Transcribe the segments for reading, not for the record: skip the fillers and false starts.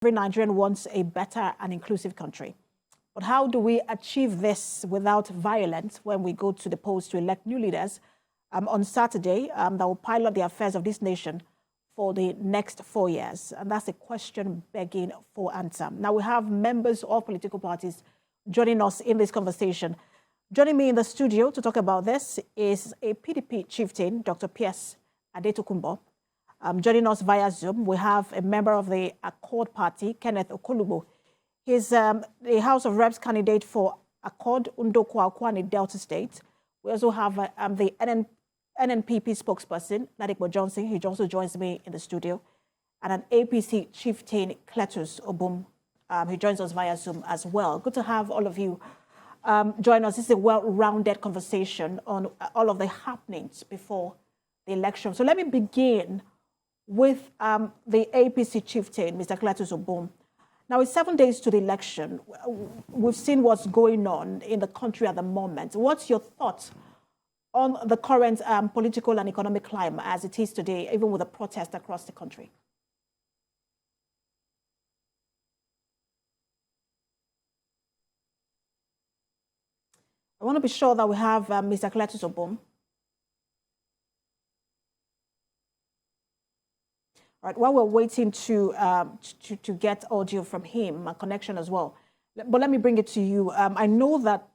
Every Nigerian wants a better and inclusive country. But how do we achieve this without violence when we go to the polls to elect new leaders on Saturday that will pilot the affairs of this nation for the next 4 years? And that's a question begging for answer. Now, we have members of political parties joining us in this conversation. Joining me in the studio to talk about this is a PDP chieftain, Dr. Pierce Adetokunbo. Joining us via Zoom, we have a member of the Accord Party, Kenneth Okolubo. He's the House of Reps candidate for Accord Undokwa Akwani Delta State. We also have the NNPP spokesperson, Gladiators Johnson. He also joins me in the studio. And an APC chieftain, Cletus Obum. He joins us via Zoom as well. Good to have all of you join us. This is a well-rounded conversation on all of the happenings before the election. So let me begin with the APC chieftain, Mr. Cletus Obum. Now, it's 7 days to the election. We've seen what's going on in the country at the moment. What's your thoughts on the current political and economic climate as it is today, even with the protest across the country? I want to be sure that we have Mr. Cletus Obum. All right, while we're waiting to get audio from him, a connection as well. But let me bring it to you. I know that,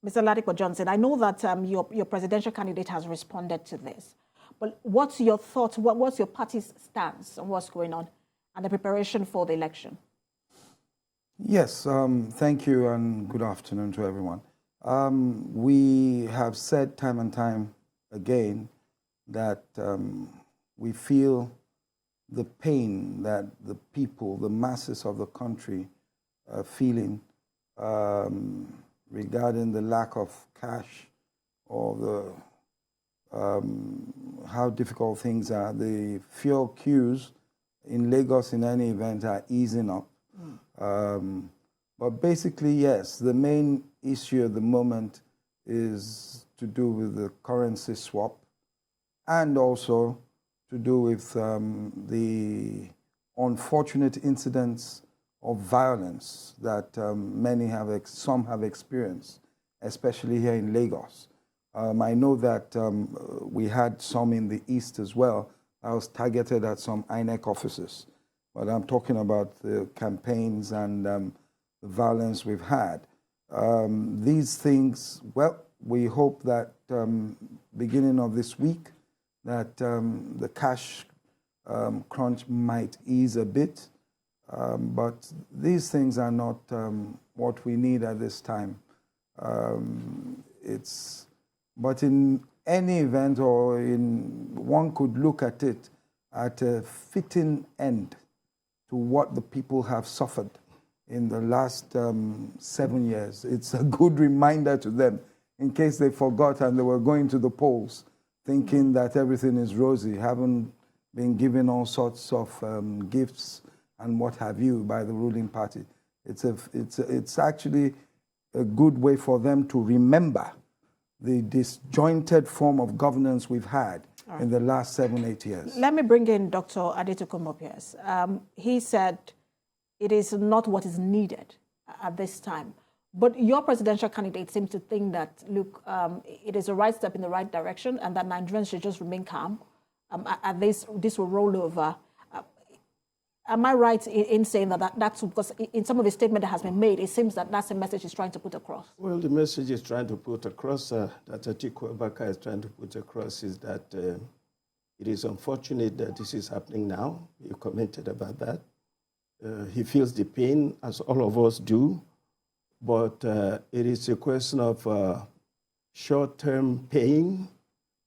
Mr. Gladiators Johnson, I know that your presidential candidate has responded to this. But what's your thoughts? What's your party's stance on what's going on and the preparation for the election? Yes, thank you and good afternoon to everyone. We have said time and time again that we feel the pain that the people, the masses of the country are feeling regarding the lack of cash or the how difficult things are. The fuel queues in Lagos in any event are easing up. But basically, yes, the main issue at the moment is to do with the currency swap and also to do with the unfortunate incidents of violence that some have experienced, especially here in Lagos. I know that we had some in the East as well. I was targeted at some INEC offices. But I'm talking about the campaigns and the violence we've had. These things, well, we hope that beginning of this week that the cash crunch might ease a bit. But these things are not what we need at this time. But in any event, one could look at it at a fitting end to what the people have suffered in the last 7 years. It's a good reminder to them in case they forgot and they were going to the polls thinking that everything is rosy, haven't been given all sorts of gifts and what have you by the ruling party. It's actually a good way for them to remember the disjointed form of governance we've had in the last 7-8 years. Let me bring in Dr. Adetokunbo Pierce. He said it is not what is needed at this time. But your presidential candidate seems to think that, look, it is a right step in the right direction and that Nigerians should just remain calm. And this will roll over. Am I right in saying that's because in some of the statement that has been made, it seems that that's the message he's trying to put across? Well, the message he's trying to put across, that Atiku Abubakar is trying to put across is that it is unfortunate that this is happening now. You commented about that. He feels the pain, as all of us do, but it is a question of short-term pain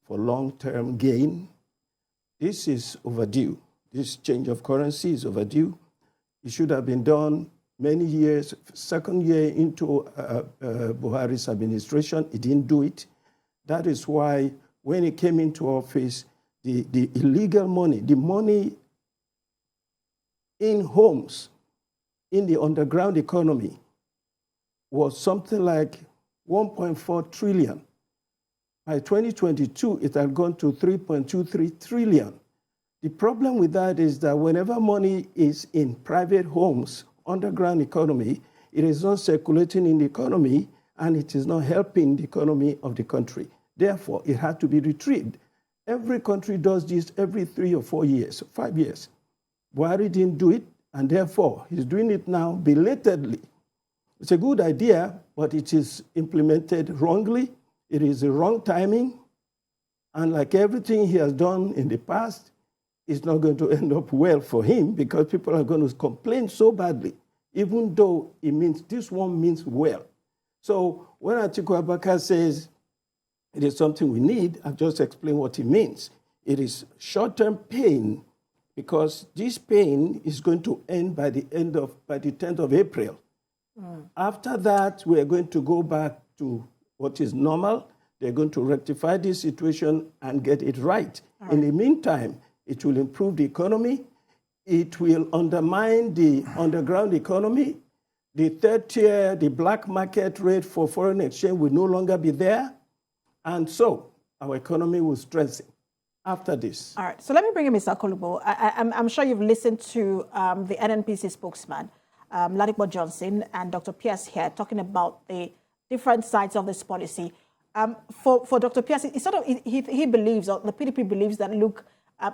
for long-term gain. This is overdue. This change of currency is overdue. It should have been done many years. Second year into Buhari's administration, he didn't do it. That is why when he came into office, the illegal money, the money in homes, in the underground economy, was something like 1.4 trillion. By 2022, it had gone to 3.23 trillion. The problem with that is that whenever money is in private homes, underground economy, it is not circulating in the economy and it is not helping the economy of the country. Therefore, it had to be retrieved. Every country does this every 3 or 4 years, 5 years. Buhari didn't do it, and therefore he's doing it now belatedly. It's a good idea, but it is implemented wrongly. It is the wrong timing. And like everything he has done in the past, it's not going to end up well for him because people are going to complain so badly, even though it means this one means well. So when Atiku Abubakar says it is something we need, I've just explained what it means. It is short-term pain because this pain is going to end by the 10th of April. After that, we are going to go back to what is normal. They're going to rectify this situation and get it right. In the meantime, it will improve the economy. It will undermine the underground economy. The third tier, the black market rate for foreign exchange will no longer be there. And so our economy will strengthen after this. All right, so let me bring in Mr. Akolubo. I'm sure you've listened to the NNPC spokesman, Ladipo Johnson, and Dr. Pierce here talking about the different sides of this policy. For Dr. Pierce, he believes, or the PDP believes that, look,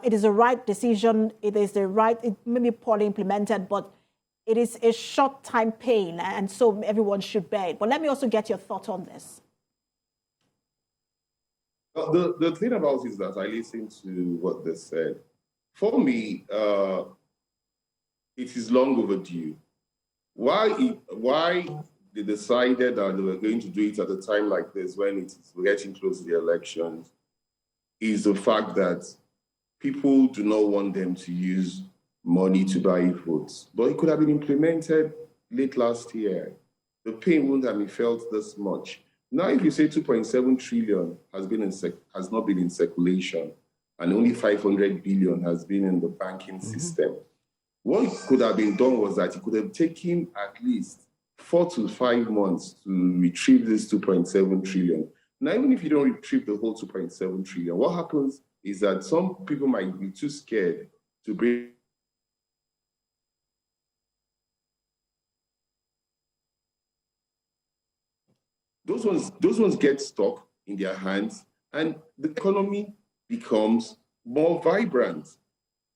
it is the right decision, it may be poorly implemented, but it is a short time pain, and so everyone should bear it. But let me also get your thought on this. The thing about it is that I listened to what they said. For me, it is long overdue. Why they decided that they were going to do it at a time like this when it's getting close to the elections is the fact that people do not want them to use money to buy votes. But it could have been implemented late last year. The pain wouldn't have been felt this much. Now, if you say 2.7 trillion has not been in circulation and only 500 billion has been in the banking system, what could have been done was that it could have taken at least 4 to 5 months to retrieve this 2.7 trillion. Now, even if you don't retrieve the whole 2.7 trillion, what happens is that some people might be too scared to bring those ones get stuck in their hands and the economy becomes more vibrant.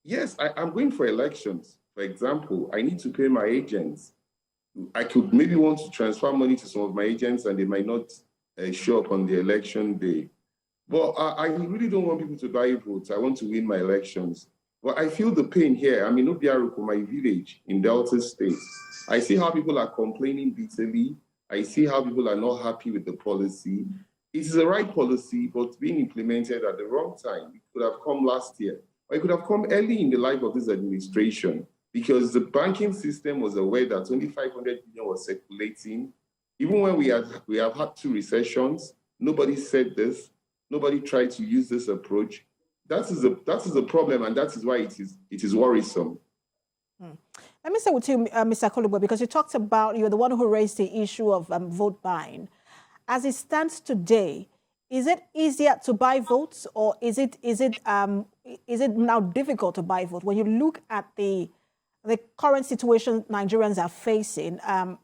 Yes, I'm going for elections. For example, I need to pay my agents. I could maybe want to transfer money to some of my agents and they might not show up on the election day. But I really don't want people to buy votes. I want to win my elections. But I feel the pain here. I'm in Obiaruku, my village in Delta State. I see how people are complaining bitterly. I see how people are not happy with the policy. It is the right policy, but being implemented at the wrong time. It could have come last year, or it could have come early in the life of this administration, because the banking system was aware that only 500 billion was circulating. Even when we have had 2 recessions, nobody said this. Nobody tried to use this approach. That is the problem, and that is why it is worrisome. Let me say with you, Mr. Akolubo, because you talked about, you're the one who raised the issue of vote buying. As it stands today, is it easier to buy votes, or is it now difficult to buy votes? When you look at the current situation Nigerians are facing,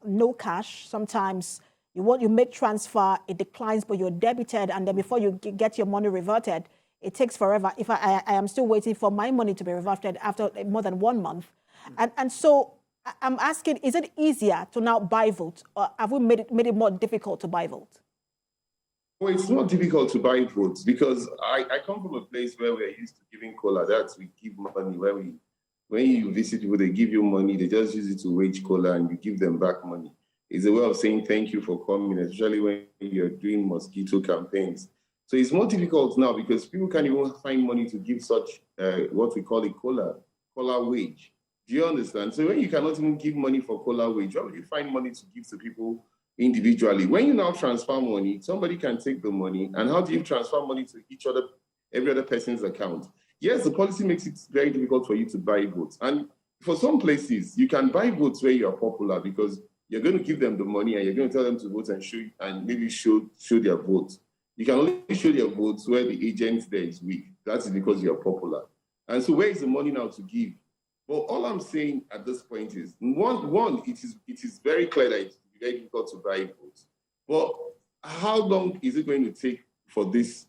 no cash. Sometimes you make transfer, it declines, but you're debited, and then before you get your money reverted, it takes forever. If I am still waiting for my money to be reverted after more than 1 month. And so I'm asking, is it easier to now buy votes, or have we made it more difficult to buy votes? Well, it's not difficult to buy votes because I come from a place where we're used to giving cola. That's we give money. When you visit people, they give you money. They just use it to wage cola and you give them back money. It's a way of saying thank you for coming, especially when you're doing mosquito campaigns. So it's more difficult now because people can't even find money to give such what we call a cola wage. Do you understand? So when you cannot even give money for cola wage, where will you find money to give to people individually? When you now transfer money, somebody can take the money, and how do you transfer money to every other person's account? Yes, the policy makes it very difficult for you to buy votes. And for some places, you can buy votes where you are popular because you're going to give them the money and you're going to tell them to vote and maybe show their votes. You can only show their votes where the agent there is weak. That's because you're popular. And so where is the money now to give? But all I'm saying at this point is, one, it is very clear that it's very difficult to buy votes. But how long is it going to take for this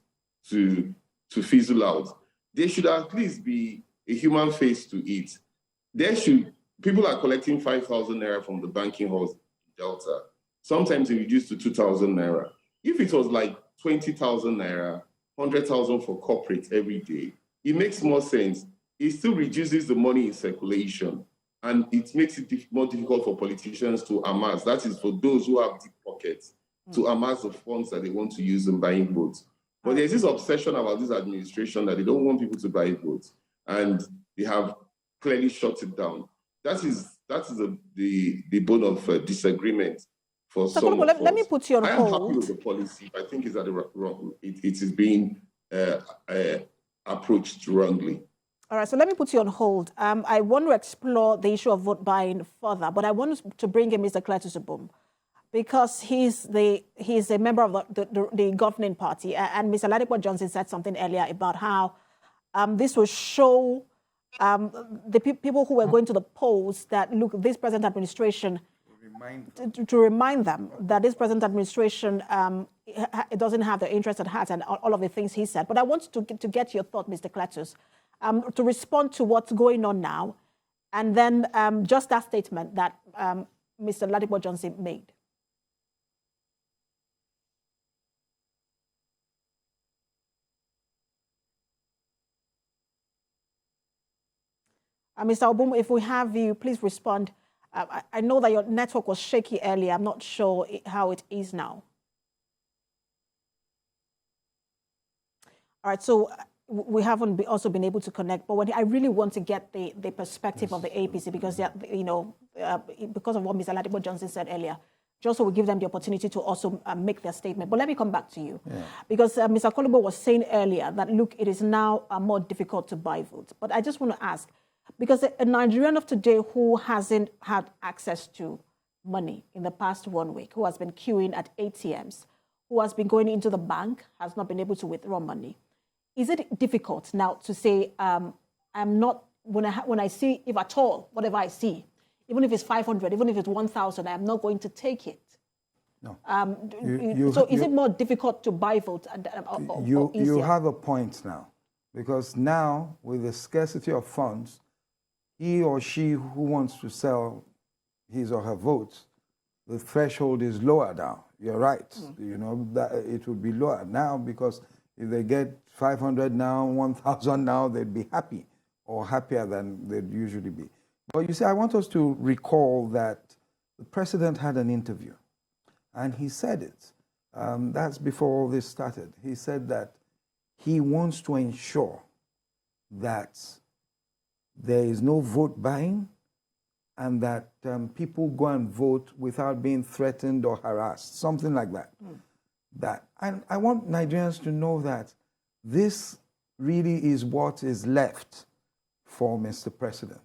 to fizzle out? There should at least be a human face to it. People are collecting 5,000 naira from the banking halls in Delta. Sometimes it reduced to 2,000 naira. If it was like 20,000 naira, 100,000 for corporates every day, it makes more sense. It still reduces the money in circulation, and it makes it more difficult for politicians to amass. That is for those who have deep pockets to amass the funds that they want to use in buying votes. But there's this obsession about this administration that they don't want people to buy votes, and they have clearly shut it down. That is the bone of disagreement for some of us. Let me put you on hold. I am happy with the policy. I think it's at the wrong. It is being approached wrongly. All right, so let me put you on hold. I want to explore the issue of vote buying further, but I want to bring in Mr. Cletus Obum, because he's a member of the governing party, and Mr. Ladipo Johnson said something earlier about how this will show the people who were going to the polls that, look, this present administration, to remind them that this present administration it doesn't have their interest at heart, and all of the things he said. But I want to get your thought, Mr. Cletus, to respond to what's going on now, and then just that statement that Mr. Ladipo Johnson made. Mr. Obum, if we have you, please respond. I know that your network was shaky earlier. I'm not sure how it is now. All right, so we haven't also been able to connect, but I really want to get the perspective of the APC, because because of what Mr. Ladipo Johnson said earlier, just so we give them the opportunity to also make their statement. But let me come back to you, because Mr. Kolubo was saying earlier that, look, it is now more difficult to buy votes. But I just want to ask, because a Nigerian of today who hasn't had access to money in the past 1 week, who has been queuing at ATMs, who has been going into the bank, has not been able to withdraw money, is it difficult now to say, I'm not, when I see, if at all, whatever I see, even if it's 500, even if it's 1,000, I'm not going to take it? No. So is it more difficult to buy votes? Or easier? You have a point now, because now with the scarcity of funds, he or she who wants to sell his or her votes, the threshold is lower now. You're right. You know, that it would be lower now, because if they get 500 now, 1,000 now, they'd be happy, or happier than they'd usually be. But you see, I want us to recall that the president had an interview, and he said it. That's before all this started. He said that he wants to ensure that there is no vote buying, and that people go and vote without being threatened or harassed, something like that. And I want Nigerians to know that this really is what is left for Mr. President.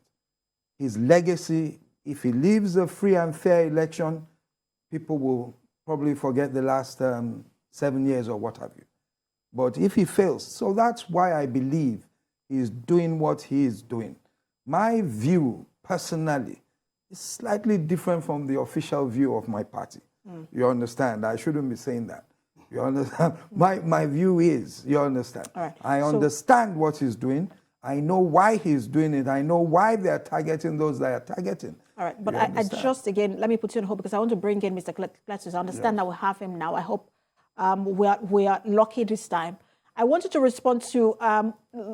His legacy, if he leaves a free and fair election, people will probably forget the last 7 years or what have you. But if he fails, so that's why I believe he's doing what he is doing. My view, personally, is slightly different from the official view of my party. You understand? I shouldn't be saying that. You understand? My view is, you understand? Right. I understand what he's doing. I know why he's doing it. I know why they're targeting those they are targeting. All right, but I just, again, let me put you on hold, because I want to bring in Mr. Cletus. I understand that we have him now. I hope we are lucky this time. I wanted to respond to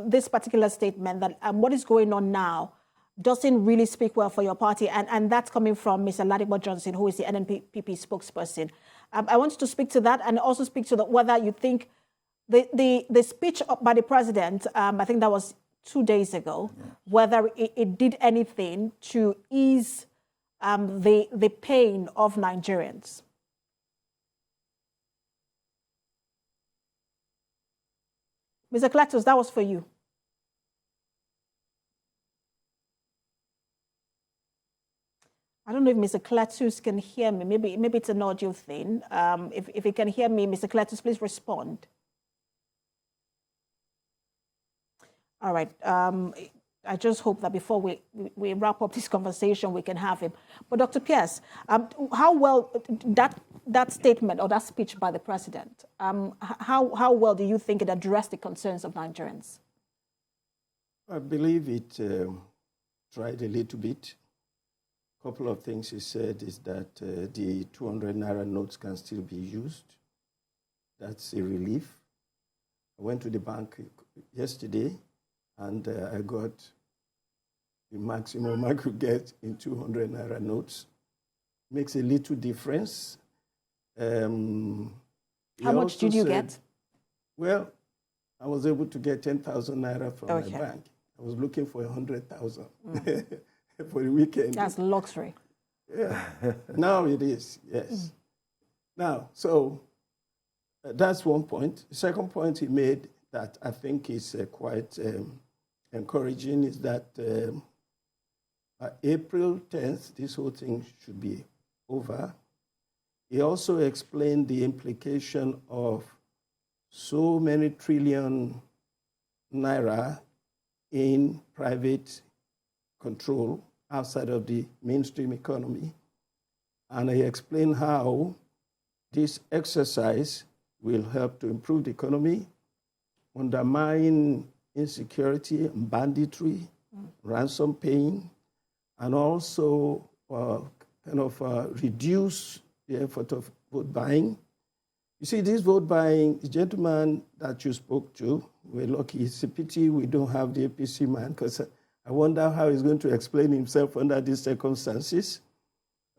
this particular statement that what is going on now doesn't really speak well for your party, and that's coming from Mr. Ladipo Johnson, who is the NNPP spokesperson. I wanted to speak to that, and also speak to whether you think the speech by the president, I think that was 2 days ago, whether it did anything to ease the pain of Nigerians. Mr. Cletus, that was for you. I don't know if Mr. Cletus can hear me. Maybe it's an audio thing. If he can hear me, Mr. Cletus, please respond. All right. I just hope that before we wrap up this conversation, we can have him. But Dr. Pierce, how well that statement or that speech by the president, how well do you think it addressed the concerns of Nigerians? I believe it tried a little bit. A couple of things he said is that the 200 naira notes can still be used. That's a relief. I went to the bank yesterday and I got the maximum I could get in 200 naira notes. Makes a little difference. How much did you get? Well, I was able to get 10,000 naira from my bank. I was looking for 100,000 for the weekend. That's luxury. Yeah, now it is, yes. Now, so that's one point. The second point he made that I think is quite encouraging is that April 10th, this whole thing should be over. He also explained the implication of so many trillion naira in private control outside of the mainstream economy. And he explained how this exercise will help to improve the economy, undermine insecurity and banditry, ransom paying, and also reduce the effort of vote buying. You see, this vote buying, the gentleman that you spoke to, we're lucky. It's a pity we don't have the APC man, because I wonder how he's going to explain himself under these circumstances.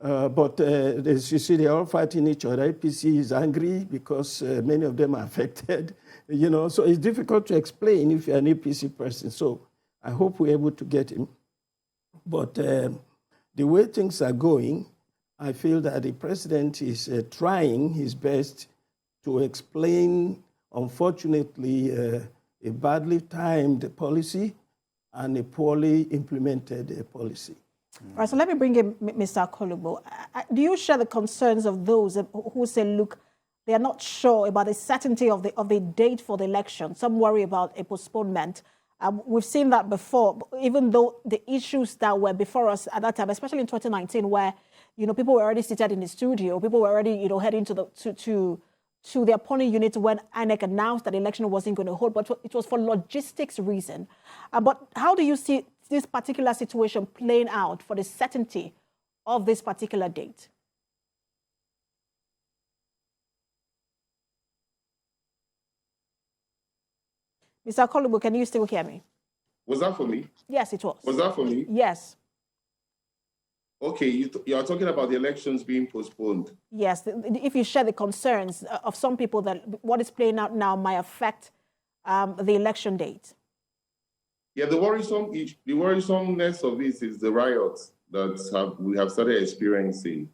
But as you see, they're all fighting each other. APC is angry because many of them are affected. So it's difficult to explain if you're an APC person. So I hope we're able to get him. But the way things are going, I feel that the president is trying his best to explain, unfortunately, a badly timed policy and a poorly implemented policy. All right, so let me bring in Mr. Akolubo. Do you share the concerns of those who say, look, they are not sure about the certainty of the date for the election? Some worry about a postponement. We've seen that before, even though the issues that were before us at that time, especially in 2019, where people were already seated in the studio, people were already heading to their polling unit when INEC announced that the election wasn't going to hold, but it was for logistics reason. But how do you see this particular situation playing out for the certainty of this particular date? Mr. Akolubo, can you still hear me? Was that for me? Yes, it was. Was that for me? Yes. Okay, you are talking about the elections being postponed. Yes, if you share the concerns of some people that what is playing out now might affect the election date. Yeah, the worrisomeness of this is the riots that we have started experiencing,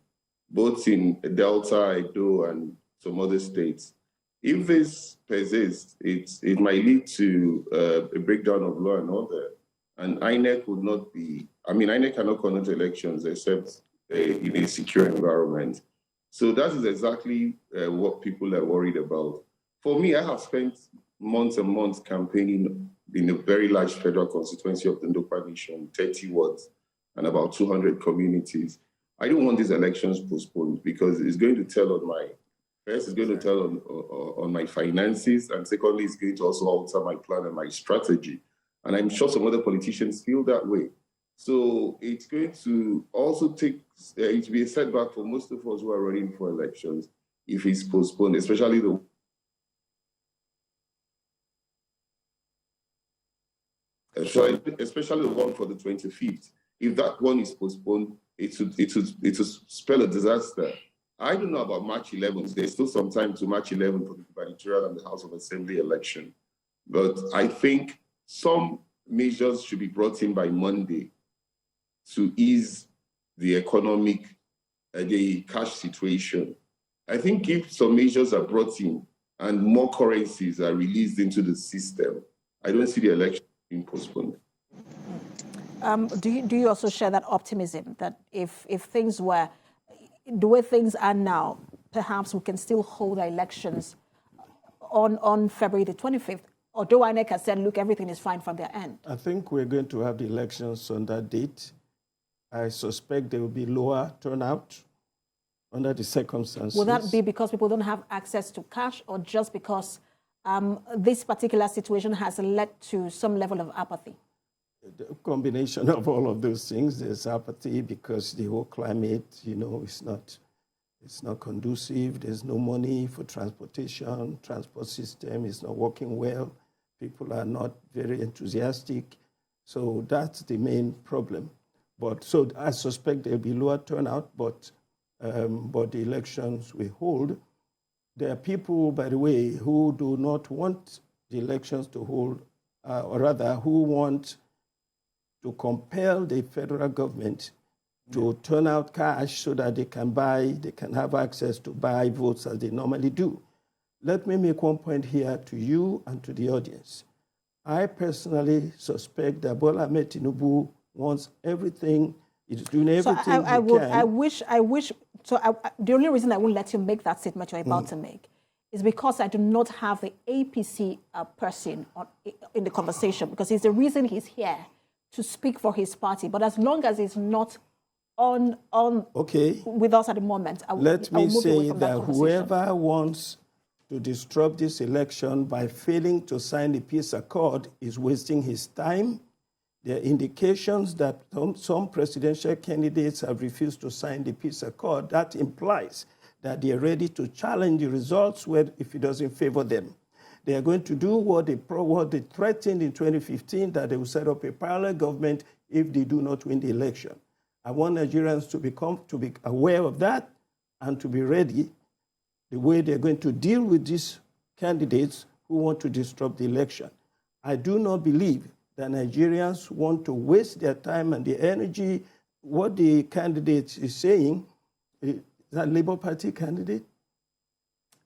both in Delta, Edo, and some other states. If this persists, it might lead to a breakdown of law and order. And INEC would not be, INEC cannot conduct elections except in a secure environment. So that is exactly what people are worried about. For me, I have spent months and months campaigning in a very large federal constituency of the Ndopa Nation, 30 wards and about 200 communities. I don't want these elections postponed because it's going to tell on it's going to tell on my finances, and secondly, it's going to also alter my plan and my strategy. And I'm sure some other politicians feel that way. So it's going to also take, it will be a setback for most of us who are running for elections if it's postponed, especially the one for the 25th. If that one is postponed, it would spell a disaster. I don't know about March 11th. There's still some time to March 11th for the gubernatorial and the House of Assembly election. But I think some measures should be brought in by Monday to ease the economic, the cash situation. I think if some measures are brought in and more currencies are released into the system, I don't see the election being postponed. Do you also share that optimism that if things were the way things are now, perhaps we can still hold our elections on February the 25th? Although INEC has said, look, everything is fine from their end. I think we're going to have the elections on that date. I suspect there will be lower turnout under the circumstances. Will that be because people don't have access to cash, or just because this particular situation has led to some level of apathy? The combination of all of those things. There's apathy because the whole climate, it's not conducive. There's no money for transportation. Transport system is not working well. People are not very enthusiastic. So that's the main problem. So I suspect there'll be lower turnout, but the elections we hold. There are people, by the way, who do not want the elections to hold, or rather, who want to compel the federal government to turn out cash so that they can have access to buy votes as they normally do. Let me make one point here to you and to the audience. I personally suspect that Bola Ahmed Tinubu wants everything, he's doing everything he can. The only reason I won't let you make that statement you're about to make is because I do not have the APC person in the conversation, because it's the reason he's here, to speak for his party. But as long as he's not on with us at the moment, let me say that whoever wants to disrupt this election by failing to sign the peace accord is wasting his time. There are indications that some presidential candidates have refused to sign the peace accord. That implies that they are ready to challenge the results if it doesn't favor them. They are going to do what they threatened in 2015, that they will set up a parallel government if they do not win the election. I want Nigerians to be aware of that and to be ready the way they're going to deal with these candidates who want to disrupt the election. I do not believe that Nigerians want to waste their time and their energy. What the candidate is saying, is that Labour Party candidate?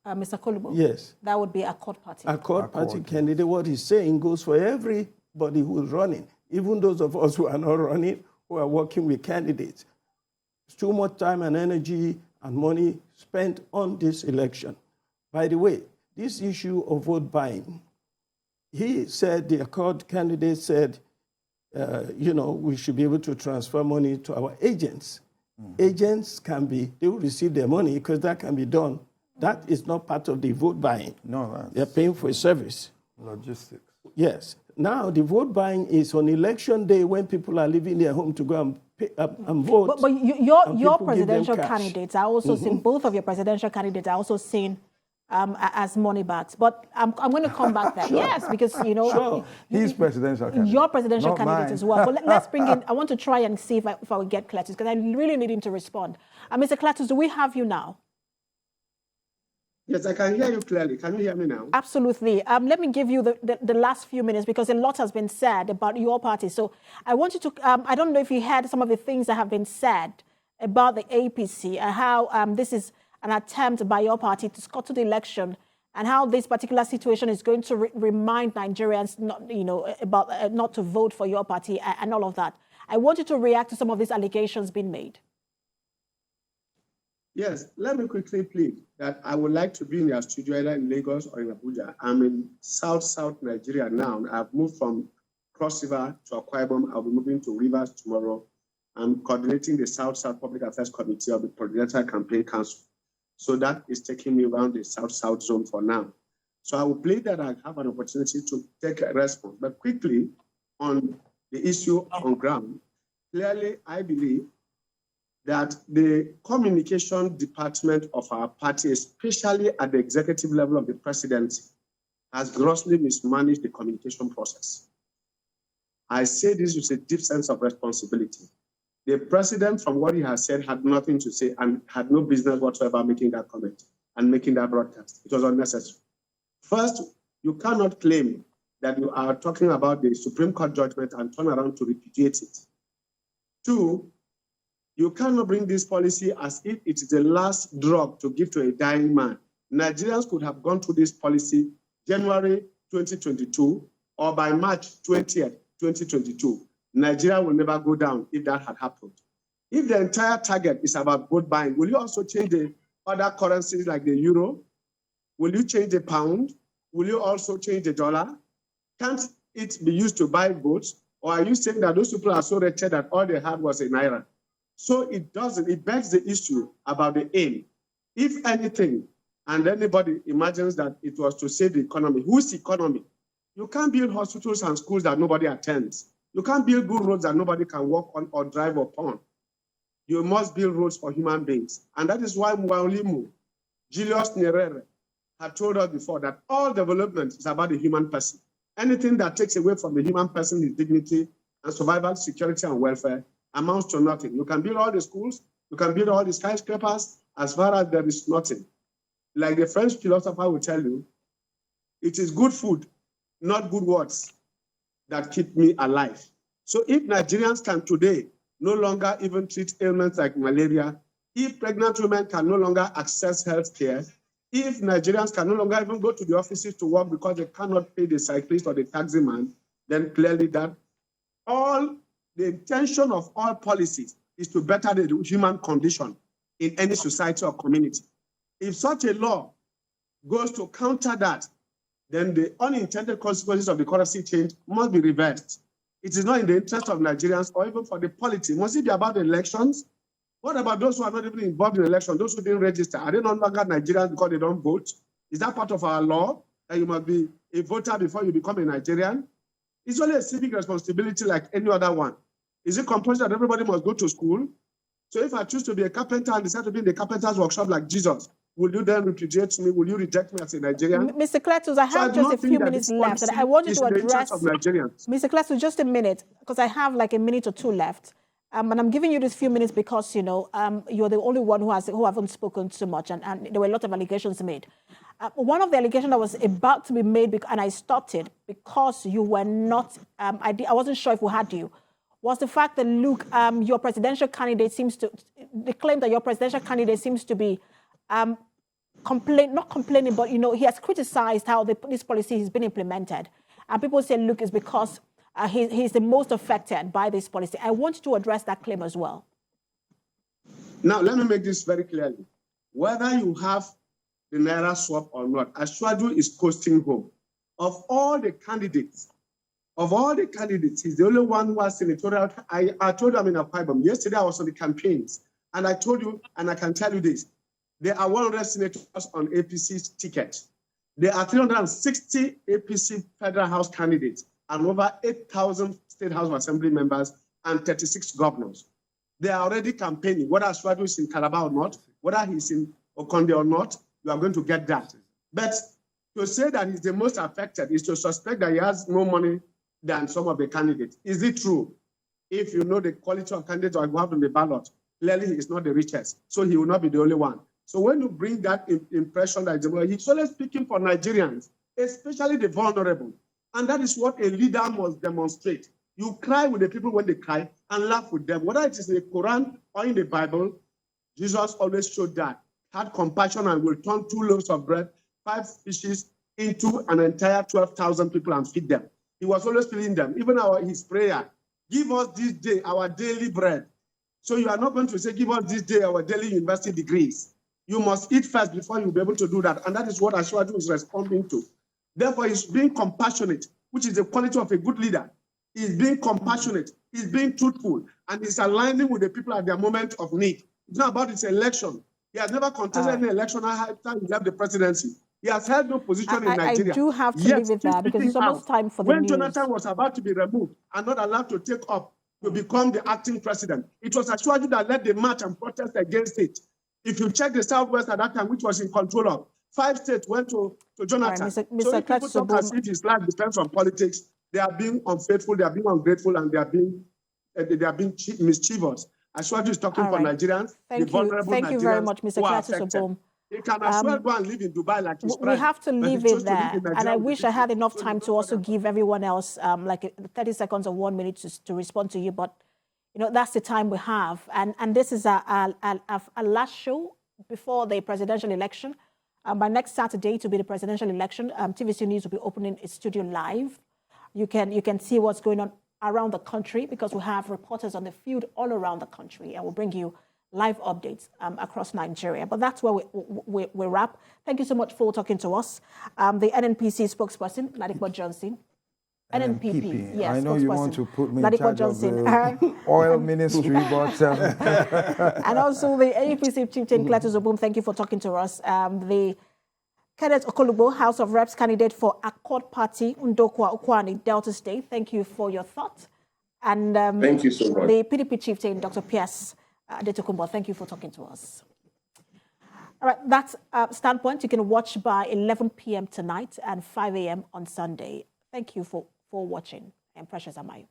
Mr. Kolubo? Yes. That would be Accord Party. Accord Party candidate, what he's saying goes for everybody who is running, even those of us who are not running, who are working with candidates. It's too much time and energy and money spent on this election. By the way, this issue of vote buying, he said, the Accord candidate said, we should be able to transfer money to our agents. Agents they will receive their money because that can be done. That is not part of the vote buying. No, they're paying for a service. Logistics. Yes. Now, the vote buying is on election day when people are leaving their home to go and pay and vote. But your presidential candidates are also seen, both of your presidential candidates are also seen as money bags. But I'm going to come back there. Sure. Yes, because, Sure. He's presidential candidate. Your presidential candidate mine. as well. But let's bring in, I want to try and see if I will get Cletus, because I really need him to respond. Mr. Cletus, do we have you now? Yes, I can hear you clearly. Can you hear me now? Absolutely. Let me give you the last few minutes, because a lot has been said about your party. So I want you to, I don't know if you heard some of the things that have been said about the APC, and how this is an attempt by your party to scuttle the election, and how this particular situation is going to remind Nigerians not to vote for your party and all of that. I want you to react to some of these allegations being made. Yes, let me quickly plead that I would like to be in your studio either in Lagos or in Abuja. I'm in South Nigeria now. I've moved from Cross River to Akwa Ibom. I'll be moving to Rivers tomorrow. I'm coordinating the South Public Affairs Committee of the Presidential Campaign Council. So that is taking me around the South zone for now. So I will plead that I have an opportunity to take a response. But quickly, on the issue on ground, clearly I believe that the communication department of our party, especially at the executive level of the presidency, has grossly mismanaged the communication process. I say this with a deep sense of responsibility. The president, from what he has said, had nothing to say and had no business whatsoever making that comment and making that broadcast. It was unnecessary. First, you cannot claim that you are talking about the Supreme Court judgment and turn around to repudiate it. Two, you cannot bring this policy as if it is the last drug to give to a dying man. Nigerians could have gone through this policy January 2022 or by March 20th, 2022. Nigeria will never go down if that had happened. If the entire target is about vote buying, will you also change the other currencies like the euro? Will you change the pound? Will you also change the dollar? Can't it be used to buy votes? Or are you saying that those people are so wretched that all they had was a naira? So it doesn't, it begs the issue about the aim. If anything, and anybody imagines that it was to save the economy, whose economy? You can't build hospitals and schools that nobody attends. You can't build good roads that nobody can walk on or drive upon. You must build roads for human beings. And that is why Mwaulimu, Julius Nyerere, had told us before that all development is about the human person. Anything that takes away from the human person, his dignity and survival, security, and welfare amounts to nothing. You can build all the schools, you can build all the skyscrapers, as far as there is nothing. Like the French philosopher will tell you, it is good food, not good words, that keep me alive. So if Nigerians can today no longer even treat ailments like malaria, if pregnant women can no longer access health care, if Nigerians can no longer even go to the offices to work because they cannot pay the cyclist or the taxi man, then clearly that all the intention of all policies is to better the human condition in any society or community. If such a law goes to counter that, then the unintended consequences of the currency change must be reversed. It is not in the interest of Nigerians or even for the polity. Must it be about the elections? What about those who are not even involved in elections, those who didn't register? Are they no longer Nigerians because they don't vote? Is that part of our law, that you must be a voter before you become a Nigerian? It's only a civic responsibility like any other one. Is it compulsory that everybody must go to school? So if I choose to be a carpenter and decide to be in the carpenter's workshop like Jesus, will you then repudiate me? Will you reject me as a Nigerian? Mr. Kletus, I have just a few minutes left, and I want you to address Mr. Kletus, just a minute, because I have like a minute or two left. And I'm giving you this few minutes because, you know, you're the only one who haven't spoken too much, and there were a lot of allegations made. One of the allegations that was about to be made, and I stopped it because you were not, I wasn't sure if we had you, was the fact that, look, your presidential candidate seems to, the claim that your presidential candidate seems to be not complaining, but, you know, he has criticized how this policy has been implemented. And people say, look, it's because he's the most affected by this policy. I want to address that claim as well. Now, let me make this very clearly. Whether you have the Naira swap or not, Ashwaju is coasting home. Of all the candidates, he's the only one who has senatorial. I told you I'm in Akwa Ibom. Yesterday I was on the campaigns, and I told you, and I can tell you this, there are 100 senators on APC's ticket. There are 360 APC Federal House candidates and over 8,000 State House of Assembly members and 36 governors. They are already campaigning. Whether Ashwaju is in Calabar or not, whether he's in Okonde or not, you are going to get that. But to say that he's the most affected is to suspect that he has more money than some of the candidates. Is it true? If you know the quality of candidates or you have on the ballot, clearly he is not the richest, so he will not be the only one. So when you bring that impression that he's always speaking for Nigerians, especially the vulnerable. And that is what a leader must demonstrate. You cry with the people when they cry and laugh with them. Whether it is in the Quran or in the Bible, Jesus always showed that. Had compassion and will turn 2 loaves of bread, 5 fishes into an entire 12,000 people and feed them. He was always feeding them. Even his prayer, give us this day our daily bread. So you are not going to say, give us this day our daily university degrees. You must eat first before you'll be able to do that. And that is what Ashwaju is responding to. Therefore, he's being compassionate, which is the quality of a good leader. He's being compassionate, he's being truthful, and he's aligning with the people at their moment of need. It's not about his election. He has never contested any election after he left the presidency. He has held no position in Nigeria. I do have to leave it there because it's almost time for the news. When Jonathan was about to be removed and not allowed to take up to become the acting president, it was Ashwaju that led the march and protest against it. If you check the Southwest at that time, which was in control of, 5 states went to Jonathan. Right, so if people talk as if his life depends on politics, they are being unfaithful, they are being ungrateful, and they are being mischievous. Ashwaju is talking for Nigerians, the vulnerable Nigerians. Thank you very much, Mr. Kletus Obom. He can as well go and live in Dubai like his friend. We have to leave it there. And I wish I had enough time to also give everyone else like 30 seconds or 1 minute to respond to you. But, you know, that's the time we have. And this is a last show before the presidential election. By next Saturday, to be the presidential election, TVC News will be opening its studio live. You can see what's going on around the country because we have reporters on the field all around the country, and we'll bring you live updates across Nigeria. But that's where we wrap. Thank you so much for talking to us. The NNPC spokesperson, Gladiators Johnson, NNPP, yes. I know you want to put me in charge of the oil ministry, but... and also the APC chieftain, Gladiators, thank you for talking to us. The Kenneth Okolugbo, House of Reps candidate for Accord Party, Ndokwa Ukwani, Delta State, thank you for your thoughts. And thank you so much. The PDP chieftain, Dr. Pierce Adetokunbo, thank you for talking to us. All right, that's Standpoint. You can watch by 11 p.m. tonight and 5 a.m. on Sunday. Thank you for watching. I'm Precious Amayo.